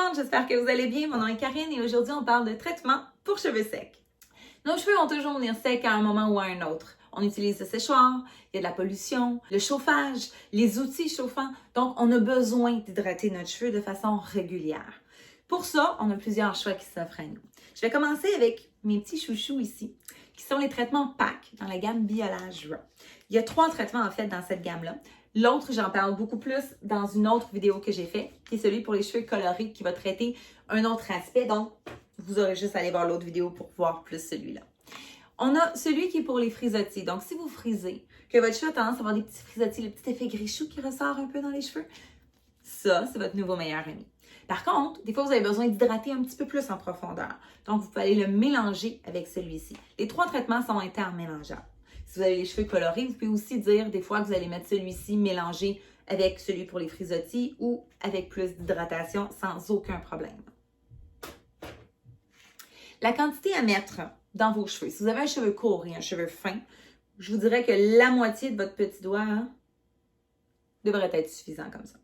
monde, j'espère que vous allez bien. Mon nom est Karine et aujourd'hui on parle de traitement pour cheveux secs. Nos cheveux vont toujours venir secs à un moment ou à un autre. On utilise le séchoir, il y a de la pollution, le chauffage, les outils chauffants. Donc, on a besoin d'hydrater notre cheveu de façon régulière. Pour ça, on a plusieurs choix qui s'offrent à nous. Je vais commencer avec mes petits chouchous ici, qui sont les traitements PAC dans la gamme Biolage Raw. Il y a 3 traitements en fait dans cette gamme-là. L'autre, j'en parle beaucoup plus dans une autre vidéo que j'ai faite, qui est celui pour les cheveux colorés, qui va traiter un autre aspect. Donc, vous aurez juste à aller voir l'autre vidéo pour voir plus celui-là. On a celui qui est pour les frisottis. Donc, si vous frisez, que votre cheveu a tendance à avoir des petits frisottis, le petit effet gris-chou qui ressort un peu dans les cheveux, ça, c'est votre nouveau meilleur ami. Par contre, des fois, vous avez besoin d'hydrater un petit peu plus en profondeur. Donc, vous pouvez aller le mélanger avec celui-ci. Les 3 traitements sont intermélangeables. Si vous avez les cheveux colorés, vous pouvez aussi dire des fois que vous allez mettre celui-ci mélangé avec celui pour les frisottis ou avec plus d'hydratation sans aucun problème. La quantité à mettre dans vos cheveux, si vous avez un cheveu court et un cheveu fin, je vous dirais que la moitié de votre petit doigt devrait être suffisant comme ça.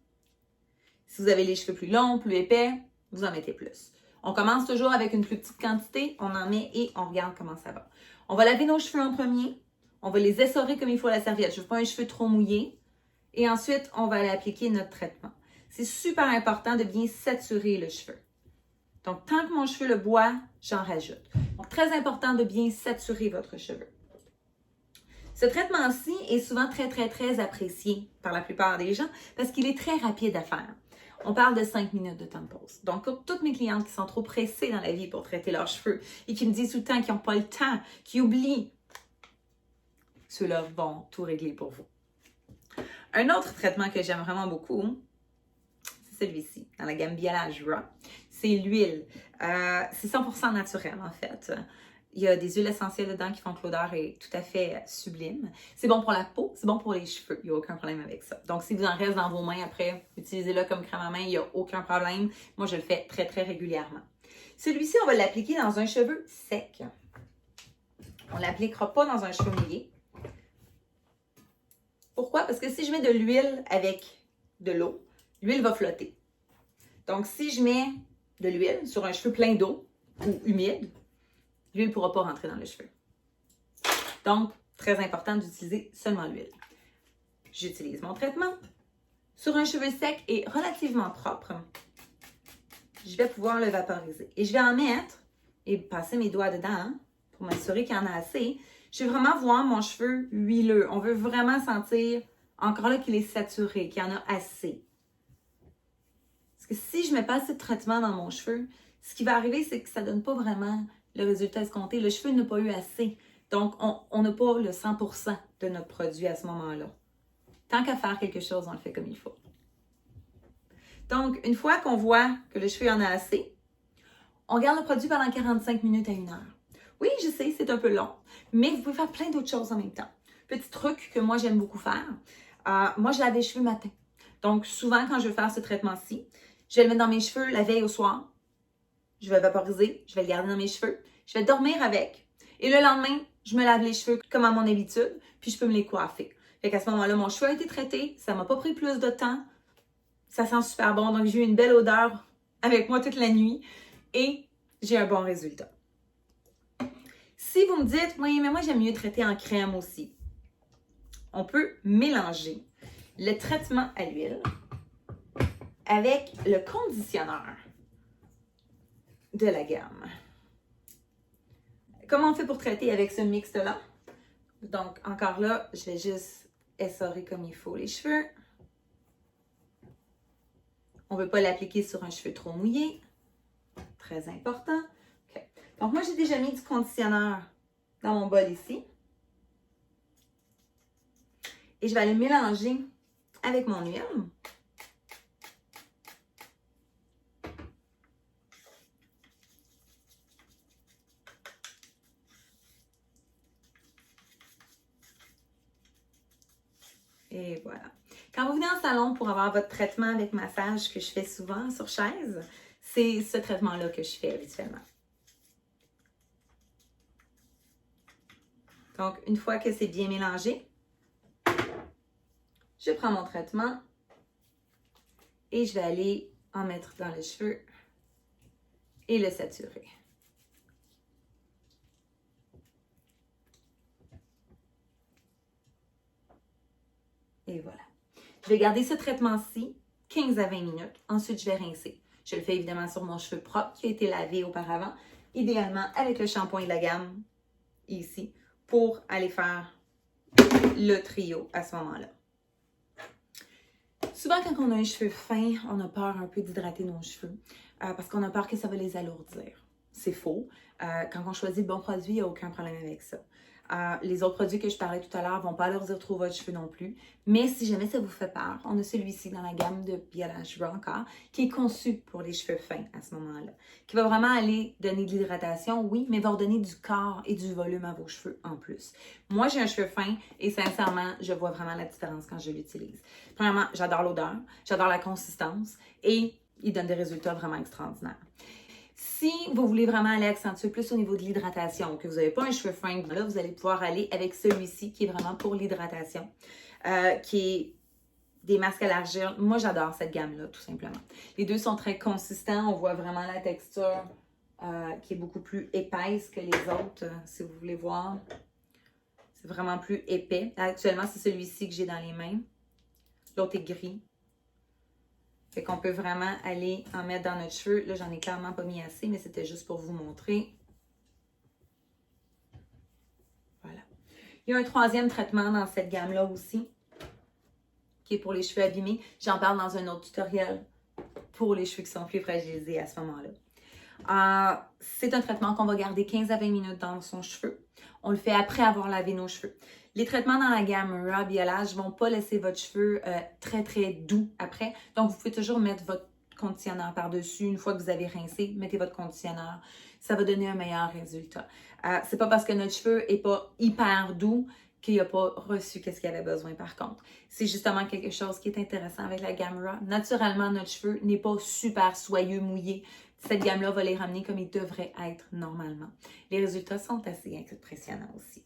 Si vous avez les cheveux plus longs, plus épais, vous en mettez plus. On commence toujours avec une plus petite quantité, on en met et on regarde comment ça va. On va laver nos cheveux en premier, on va les essorer comme il faut à la serviette. Je ne veux pas un cheveu trop mouillé. Et ensuite, on va aller appliquer notre traitement. C'est super important de bien saturer le cheveu. Donc, tant que mon cheveu le boit, j'en rajoute. Donc, très important de bien saturer votre cheveu. Ce traitement-ci est souvent très apprécié par la plupart des gens parce qu'il est très rapide à faire. On parle de 5 minutes de temps de pause. Donc, pour toutes mes clientes qui sont trop pressées dans la vie pour traiter leurs cheveux et qui me disent tout le temps qu'ils n'ont pas le temps, qui oublient, ceux-là vont tout régler pour vous. Un autre traitement que j'aime vraiment beaucoup, c'est celui-ci, dans la gamme Biolage Raw. C'est l'huile. C'est 100% naturel, en fait. Il y a des huiles essentielles dedans qui font que l'odeur est tout à fait sublime. C'est bon pour la peau, c'est bon pour les cheveux. Il n'y a aucun problème avec ça. Donc, si vous en reste dans vos mains après, utilisez-le comme crème à main, il n'y a aucun problème. Moi, je le fais très régulièrement. Celui-ci, on va l'appliquer dans un cheveu sec. On ne l'appliquera pas dans un cheveu mouillé. Pourquoi? Parce que si je mets de l'huile avec de l'eau, l'huile va flotter. Donc, si je mets de l'huile sur un cheveu plein d'eau ou humide, l'huile ne pourra pas rentrer dans le cheveu. Donc, très important d'utiliser seulement l'huile. J'utilise mon traitement sur un cheveu sec et relativement propre. Je vais pouvoir le vaporiser. Et je vais en mettre et passer mes doigts dedans pour m'assurer qu'il y en a assez. Je veux vraiment voir mon cheveu huileux. On veut vraiment sentir, encore là, qu'il est saturé, qu'il y en a assez. Parce que si je ne mets pas assez de traitement dans mon cheveu, ce qui va arriver, c'est que ça ne donne pas vraiment le résultat escompté. Le cheveu n'a pas eu assez. Donc, on n'a pas le 100% de notre produit à ce moment-là. Tant qu'à faire quelque chose, on le fait comme il faut. Donc, une fois qu'on voit que le cheveu en a assez, on garde le produit pendant 45 minutes à 1 heure. Oui, je sais, c'est un peu long, mais vous pouvez faire plein d'autres choses en même temps. Petit truc que moi, j'aime beaucoup faire. Moi, je lave les cheveux matin. Donc, souvent, quand je veux faire ce traitement-ci, je vais le mettre dans mes cheveux la veille au soir. Je vais le vaporiser, je vais le garder dans mes cheveux. Je vais dormir avec. Et le lendemain, je me lave les cheveux comme à mon habitude, puis je peux me les coiffer. Fait qu'à ce moment-là, mon cheveu a été traité, ça m'a pas pris plus de temps. Ça sent super bon, donc j'ai eu une belle odeur avec moi toute la nuit et j'ai un bon résultat. Si vous me dites, oui, mais moi j'aime mieux traiter en crème aussi, on peut mélanger le traitement à l'huile avec le conditionneur de la gamme. Comment on fait pour traiter avec ce mixte-là? Donc, encore là, je vais juste essorer comme il faut les cheveux. On ne veut pas l'appliquer sur un cheveu trop mouillé. Très important. Okay. Donc, moi, j'ai déjà mis du conditionneur dans mon bol ici. Et je vais aller mélanger avec mon huile. Et voilà. Quand vous venez en salon pour avoir votre traitement avec massage que je fais souvent sur chaise, c'est ce traitement-là que je fais habituellement. Donc, une fois que c'est bien mélangé, je prends mon traitement et je vais aller en mettre dans les cheveux et le saturer. Et voilà. Je vais garder ce traitement-ci 15 à 20 minutes. Ensuite, je vais rincer. Je le fais évidemment sur mon cheveu propre qui a été lavé auparavant, idéalement avec le shampoing de la gamme, ici, pour aller faire le trio à ce moment-là. Souvent, quand on a les cheveux fins, on a peur un peu d'hydrater nos cheveux parce qu'on a peur que ça va les alourdir. C'est faux. Quand on choisit le bon produit, il n'y a aucun problème avec ça. Les autres produits que je parlais tout à l'heure ne vont pas alourdir trop votre cheveu non plus. Mais si jamais ça vous fait peur, on a celui-ci dans la gamme de Biolage Raw encore, qui est conçu pour les cheveux fins à ce moment-là. Qui va vraiment aller donner de l'hydratation, oui, mais va redonner du corps et du volume à vos cheveux en plus. Moi, j'ai un cheveu fin et sincèrement, je vois vraiment la différence quand je l'utilise. Premièrement, j'adore l'odeur, j'adore la consistance et il donne des résultats vraiment extraordinaires. Si vous voulez vraiment aller accentuer plus au niveau de l'hydratation, que vous n'avez pas un cheveu fin, là, vous allez pouvoir aller avec celui-ci qui est vraiment pour l'hydratation, qui est des masques à largeur. Moi, j'adore cette gamme-là, tout simplement. Les deux sont très consistants. On voit vraiment la texture qui est beaucoup plus épaisse que les autres, si vous voulez voir. C'est vraiment plus épais. Actuellement, c'est celui-ci que j'ai dans les mains. L'autre est gris. Fait qu'on peut vraiment aller en mettre dans notre cheveu. Là, j'en ai clairement pas mis assez, mais c'était juste pour vous montrer. Voilà. Il y a un troisième traitement dans cette gamme-là aussi, qui est pour les cheveux abîmés. J'en parle dans un autre tutoriel pour les cheveux qui sont plus fragilisés à ce moment-là. C'est un traitement qu'on va garder 15 à 20 minutes dans son cheveu. On le fait après avoir lavé nos cheveux. Les traitements dans la gamme Raw Biolage ne vont pas laisser votre cheveu très, très doux après. Donc, vous pouvez toujours mettre votre conditionneur par-dessus. Une fois que vous avez rincé, mettez votre conditionneur. Ça va donner un meilleur résultat. C'est pas parce que notre cheveu n'est pas hyper doux qu'il n'a pas reçu qu'est-ce qu'il avait besoin par contre. C'est justement quelque chose qui est intéressant avec la gamme Raw. Naturellement, notre cheveu n'est pas super soyeux, mouillé. Cette gamme-là va les ramener comme ils devraient être normalement. Les résultats sont assez impressionnants aussi.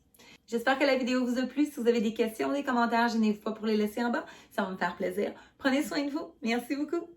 J'espère que la vidéo vous a plu. Si vous avez des questions, des commentaires, gênez-vous pas pour les laisser en bas. Ça va me faire plaisir. Prenez soin de vous. Merci beaucoup.